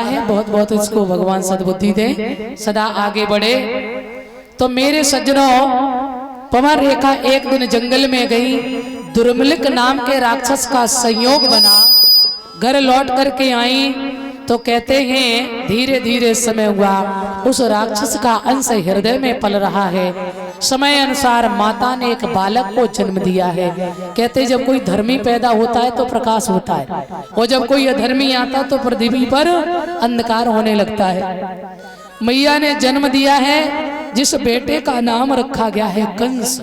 है। बहुत बहुत इसको भगवान सद्बुद्धि दे, सदा आगे बढ़े। तो मेरे सज्जनों, पवन रेखा एक दिन जंगल में गई, दुर्मिलिक नाम के राक्षस का संयोग बना। घर लौट करके आई तो कहते हैं धीरे धीरे समय हुआ, उस राक्षस का अंश हृदय में पल रहा है। समय अनुसार माता ने एक बालक को जन्म दिया है। कहते जब कोई धर्मी पैदा होता है तो प्रकाश होता है, और जब कोई अधर्मी आता तो पृथ्वी पर अंधकार होने लगता है। मैया ने जन्म दिया है, जिस बेटे का नाम रखा गया है कंस।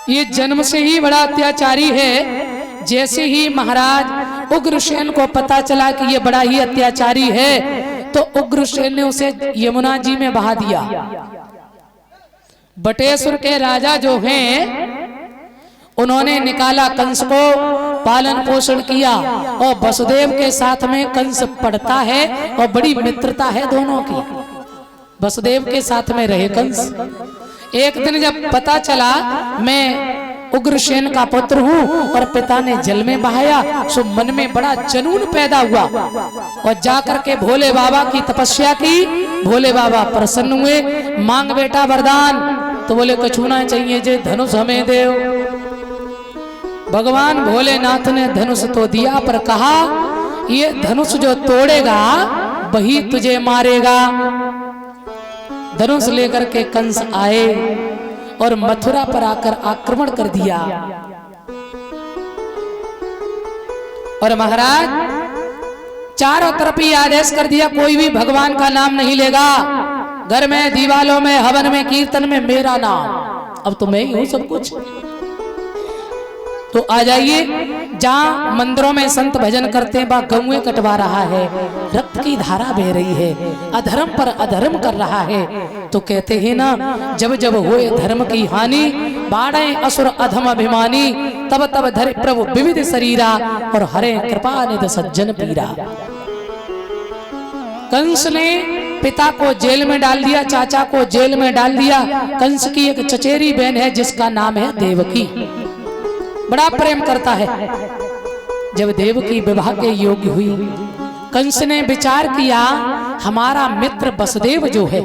ये जन्म से ही बड़ा अत्याचारी है। जैसे ही महाराज उग्रसेन को पता चला कि ये बड़ा ही अत्याचारी है, तो उग्रसेन ने उसे यमुना जी में बहा दिया। बटेश्वर के राजा जो हैं, उन्होंने निकाला कंस को, पालन पोषण किया, और वसुदेव के साथ में कंस पढ़ता है और बड़ी मित्रता है दोनों की। वसुदेव के साथ में रहे कंस। एक दिन जब पता चला मैं उग्रसेन का पुत्र हूँ और पिता ने जल में बहाया, सो मन में बड़ा जुनून पैदा हुआ और जाकर के भोले बाबा की तपस्या की। भोले बाबा प्रसन्न हुए, मांग बेटा वरदान। तो बोले कछूना चाहिए जे धनुष हमें देव। भगवान भोलेनाथ ने धनुष तो दिया, पर कहा ये धनुष जो तोड़ेगा वही तुझे मारेगा। धनुष लेकर के कंस आए और मथुरा पर आकर आक्रमण कर दिया। और महाराज चारों तरफ ही आदेश कर दिया, कोई भी भगवान का नाम नहीं लेगा। घर में, दीवालों में, हवन में, कीर्तन में मेरा नाम। अब तो मैं ही हूं सब कुछ। तो आ जाइए, जहां मंदिरों में संत भजन करते हैं, वहां गौएं कटवा रहा है, रक्त की धारा बह रही है, अधर्म पर अधर्म कर रहा है। तो कहते हैं ना, जब जब हुए धर्म की हानि, बाढ़े असुर अधम अभिमानी, तब तब धरे प्रभु विविध शरीरा, और हरे कृपा निध सज्जन पीरा। कंस ने पिता को जेल में डाल दिया, चाचा को जेल में डाल दिया। कंस की एक चचेरी बहन है जिसका नाम है देवकी, बड़ा प्रेम करता है। जब देवकी विवाह के योग्य हुई, कंस ने विचार किया हमारा मित्र वसुदेव जो है,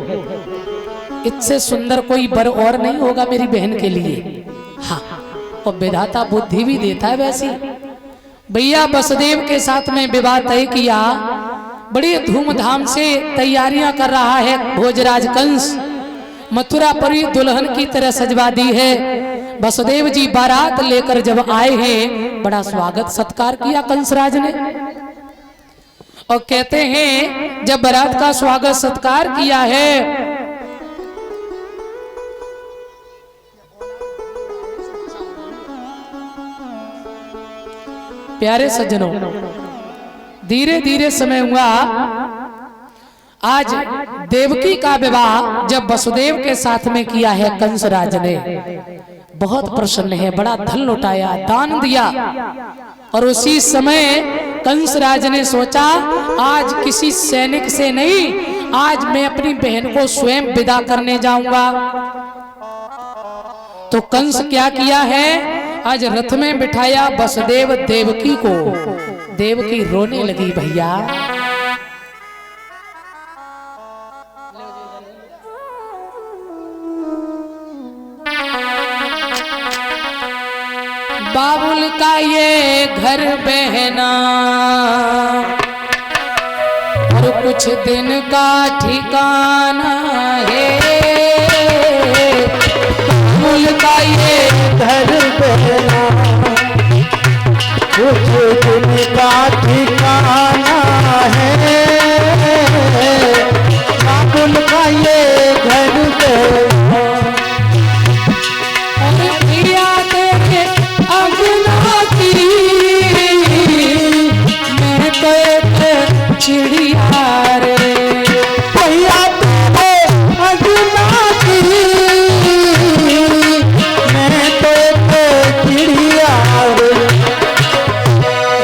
इससे सुंदर कोई वर और नहीं होगा मेरी बहन के लिए। हाँ, और विधाता बुद्धि भी देता है वैसी। भैया वसुदेव के साथ में विवाह तय किया। बड़ी धूमधाम से तैयारियां कर रहा है भोजराज कंस। मथुरा पर दुल्हन की तरह सजवा दी है। वसुदेव जी बारात लेकर जब आए हैं, बड़ा स्वागत सत्कार किया कंसराज ने। और कहते हैं जब बारात का स्वागत सत्कार किया है, प्यारे सज्जनों, धीरे धीरे समय हुआ। आज देवकी का विवाह जब वसुदेव के साथ में किया है कंसराज ने, बहुत प्रसन्न है, बड़ा धन लुटाया, दान दिया। और उसी समय कंसराज ने सोचा आज किसी सैनिक से नहीं, आज मैं अपनी बहन को स्वयं विदा करने जाऊंगा। तो कंस क्या किया है, आज रथ में बिठाया वसुदेव देवकी को। देवकी रोने लगी भैया। बाबुल का ये घर बहना और कुछ दिन का ठिकाना है। बाबुल का ये घर बहना कुछ दिन का ठिकाना है। बाबुल का ये घर बहना चिड़िया रे, भैया तेरे अगना की, मैं तो एक चिड़िया रे।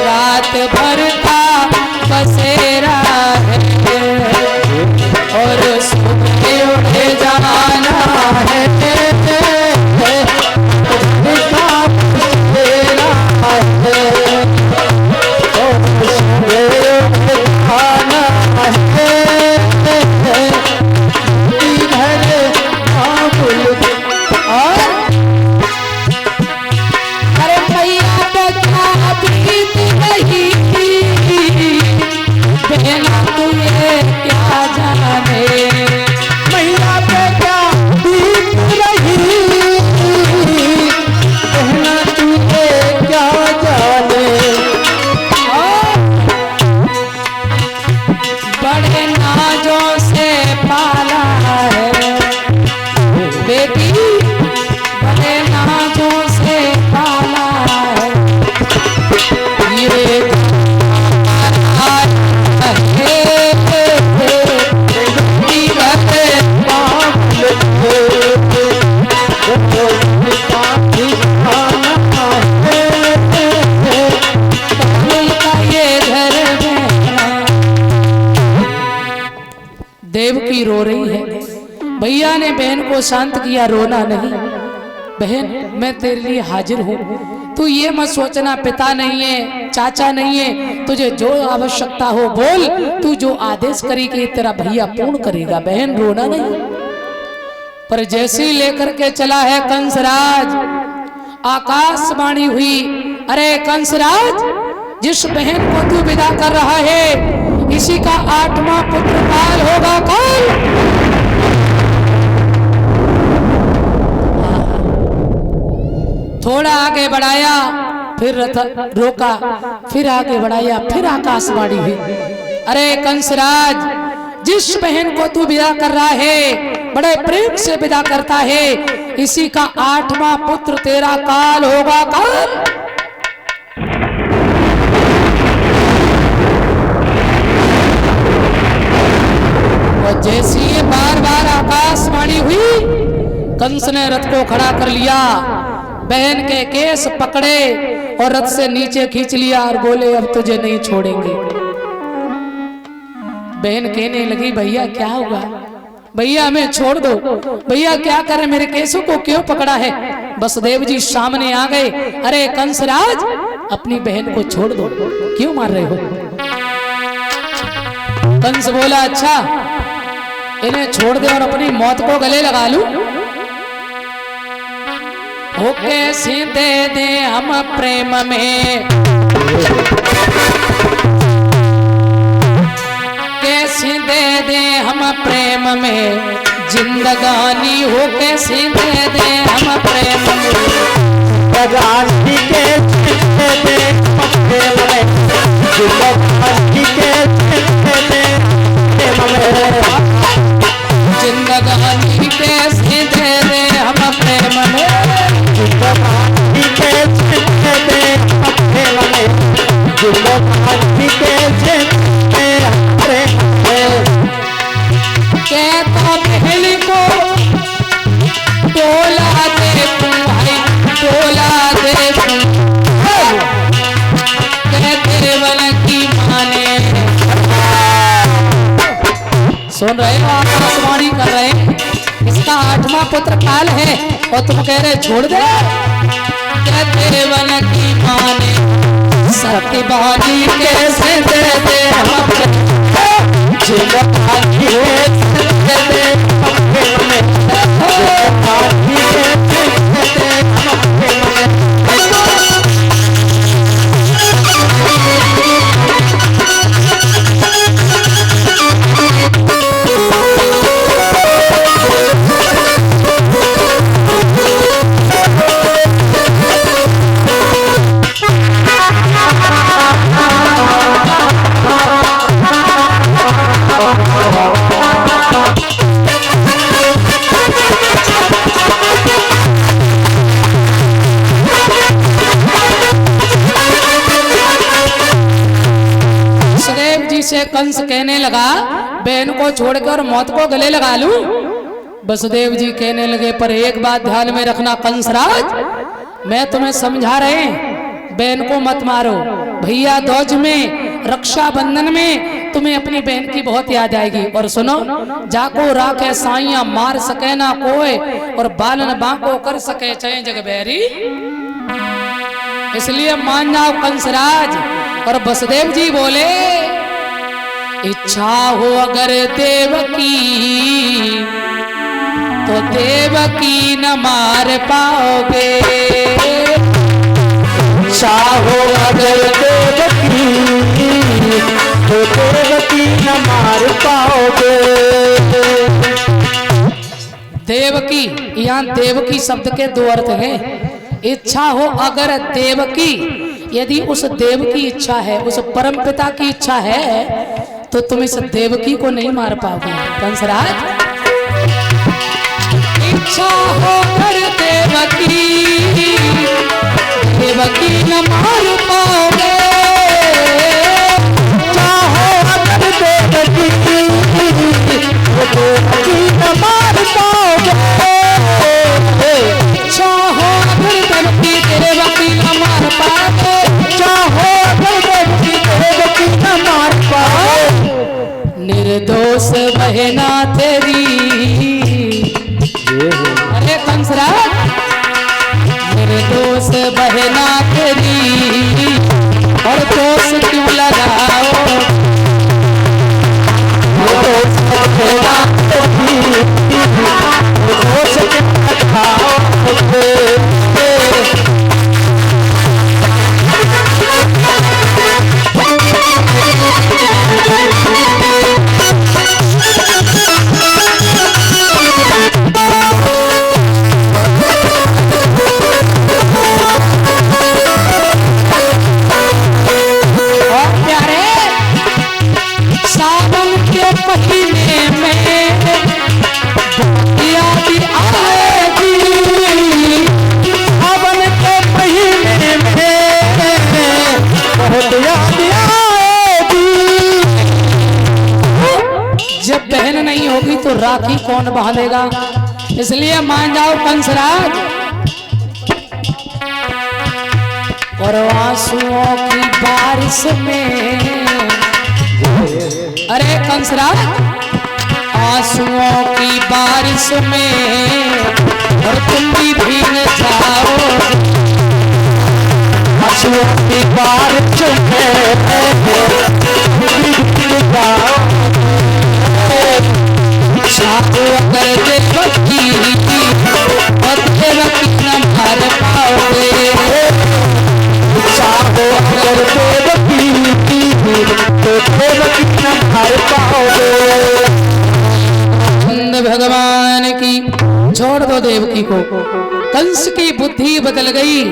रात भर का बसेरा है और सुबह उठे जाना है। Oh देवकी रो रही है। भैया ने बहन को शांत किया, रोना नहीं बहन, मैं तेरे लिए हाजिर हूँ। तू ये मत सोचना पिता नहीं है, चाचा नहीं है, तुझे जो आवश्यकता हो बोल, तू जो आदेश करेगी तेरा भैया पूर्ण करेगा। बहन रोना नहीं। पर जैसे ही लेकर के चला है कंसराज, आकाशवाणी हुई, अरे कंसराज, जिस बहन को तू विदा कर रहा है इसी का 8वां पुत्र काल होगा। काल थोड़ा आगे बढ़ाया, फिर रथ रोका, फिर आगे बढ़ाया, फिर आकाशवाणी हुई, अरे कंसराज, जिस बहन को तू विदा कर रहा है, बड़े प्रेम से विदा करता है, इसी का 8वां पुत्र तेरा काल होगा। काल और जैसी ये बार बार आकाशवाणी हुई, कंस ने रथ को खड़ा कर लिया, बहन के केस पकड़े और रथ से नीचे खींच लिया और बोले अब तुझे नहीं छोड़ेंगे। बहन कहने लगी भैया क्या हुआ, भैया हमें छोड़ दो, भैया क्या करें, मेरे केसों को क्यों पकड़ा है। वसुदेव जी सामने आ गए, अरे कंसराज, अपनी बहन को छोड़ दो, क्यों मार रहे हो। कंस बोला अच्छा इन्हें छोड़ दे और अपनी मौत को गले लगा लूं। होके सीधे दे हम प्रेम में, कैसे दे दे हम प्रेम में जिंदगानी, होके सीधे दे हम प्रेम में जिंदगानी, के सीधे दे हम प्रेम में जिंदगानी, के सीधे दे हम प्रेम में जिंदगानी, के सीधे दे हम प्रेम में जिंदगानी, के सीधे दे हम प्रेम में जिंदगानी, के सीधे हम प्रेम में। कहता पहली को डोला दे तू भाई, डोला दे तू, कहते वन की माने। सुन रहे हो, आकाशवाणी कर रहे हैं, इसका 8वां पुत्र काल है और तुम कह रहे छोड़ दे। कहते वन की माने सत्यवादी, कैसे दे दे हम जिंदगानी, दे दे हम प्रेम में जिंदगानी, दे दे हम प्रेम में। से कंस कहने लगा बहन को छोड़कर मौत को गले लगा लूं। वसुदेव जी कहने लगे पर एक बात ध्यान में रखना कंसराज, मैं तुम्हें समझा रहे, बहन को मत मारो। भैया दौज में, रक्षाबंधन में तुम्हें अपनी बहन की बहुत याद आएगी। और सुनो, जाको राखे साइया मार सके ना कोई, और बालन बांको कर सके चाहे जग बैरी। इसलिए मान जाओ कंसराज। और वसुदेव जी बोले इच्छा हो अगर देव की तो देवकी न मार पाओगे। इच्छा हो अगर देवकी तो देवकी न मार पाओगे। देवकी, यहाँ देवकी शब्द के दो अर्थ हैं। इच्छा हो अगर देवकी, यदि उस देव की इच्छा है, उस परम पिता की इच्छा है, तो तुम इस देवकी को नहीं मार पाओगे कंसराज। इच्छा हो कर देवकी, देवकी न मार पाओगे। चाहो अगर देवकी, देवकी न मार पाओगे। चाहो अगर देवकी, देवकी न मार पाओगे। चाहो अगर देवकी, देवकी न मार पाओगे। निर्दोष बहना तेरी। अरे कंसराज, निर्दोष बहना तेरी और दोष क्यों लगाओ। निर्दोष बहना तेरी, दोष क्यों लगाओ। जब बहन नहीं होगी तो राखी कौन बांधेगा, इसलिए मान जाओ कंसराज। और आंसुओं की बारिश में, अरे कंसराज, आंसुओं की बारिश में और तुम भी भीग जाओ। आंसुओं की बारिश में भीग जाओ। साधु अगर देवकी और देवकी न भर पाओगे। साधु अगर देवकी तो देवकी न भर पाओगे। भगवान की छोड़ दो देवकी को। कंस की बुद्धि बदल गई,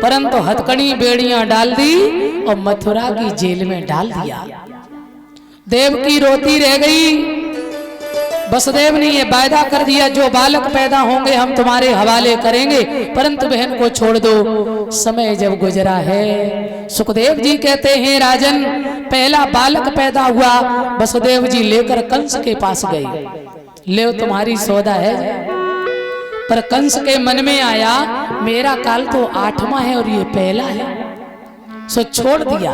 परंतु हथकड़ी बेड़ियां डाल दी और मथुरा की जेल में डाल दिया। देवकी रोती रह गई। वसुदेव ने ये वायदा कर दिया, जो बालक पैदा होंगे हम तुम्हारे हवाले करेंगे, परंतु बहन को छोड़ दो। समय जब गुजरा है, सुखदेव जी कहते हैं राजन, पहला बालक पैदा हुआ, वसुदेव जी लेकर कंस के पास गए। ले तुम्हारी सौदा है। पर कंस के मन में आया, मेरा काल तो 8वां है और ये पहला है, सो छोड़ दिया।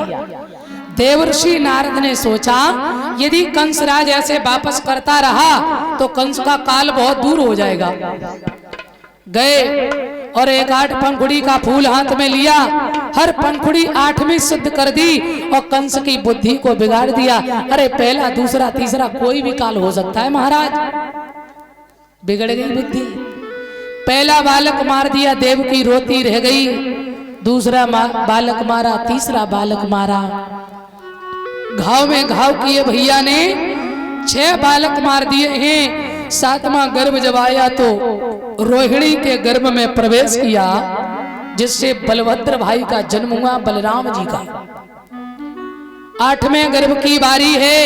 देवर्षि नारद ने सोचा, यदि कंसराज ऐसे वापस करता रहा तो कंस का काल बहुत दूर हो जाएगा। गए और एक 8 पंखुड़ी का फूल हाथ में लिया, हर पंखुड़ी 8वीं सिद्ध कर दी और कंस की बुद्धि को बिगाड़ दिया। अरे पहला, दूसरा, तीसरा कोई भी काल हो सकता है महाराज। बिगड़ गई बुद्धि। पहला बालक मार दिया, देवकी रोती रह गई। दूसरा बालक मारा, तीसरा बालक मारा। घाव में घाव किए भैया ने 6 बालक मार दिए हैं। 7वां गर्भ जब आया तो रोहिणी के गर्भ में प्रवेश किया, जिससे बलभद्र भाई का जन्म हुआ, बलराम जी का। 8वें गर्भ की बारी है।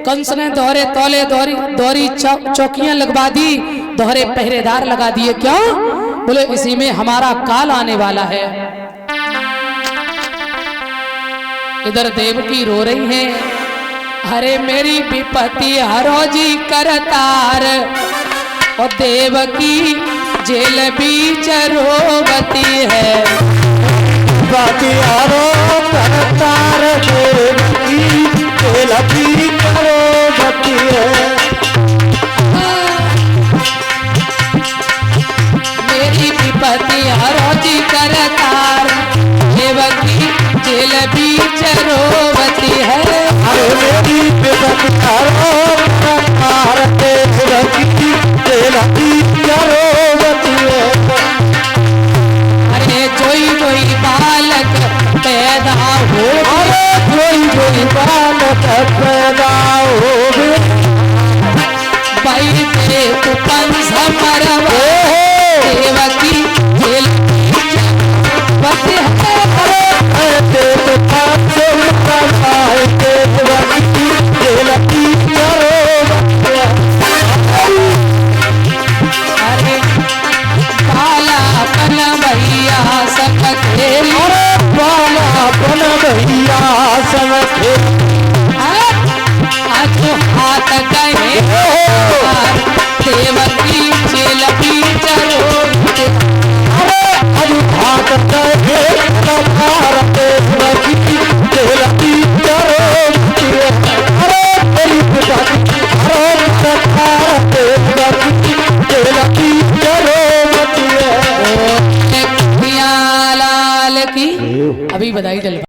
कंस ने दोहरे तौले दोहरी चौकियां लगवा दी, दोहरे पहरेदार लगा दिए। क्यों? बोले इसी में हमारा काल आने वाला है। इधर देवकी रो रही है, अरे मेरी विपत्ति हरो जी करतार, और देवकी जेल बीच रोवती है। विपत्ति हरो करतार, देवकी जेल बीच रोवती है। मेरी विपत्ति हरो जी करतार, देवकी जेल बीच रोवती है। मेरी विपत्ति हरो करतार, देवकी जेल बीच रोवती है। अरे जोई बालक पैदा हो, अरे जोई बालक पैदा हो, भाई ते तू कंस मरवा, देवकी जेल बती है। अरे बालापन भैया सब खेल, बालापन भैया सब खेल। आज हाथ गए देवकी जेल बीच रोवती। आज हाथ गए देवकी जेल बीच रोवती है। अरे मेरी पिता अभी बधाई डलवा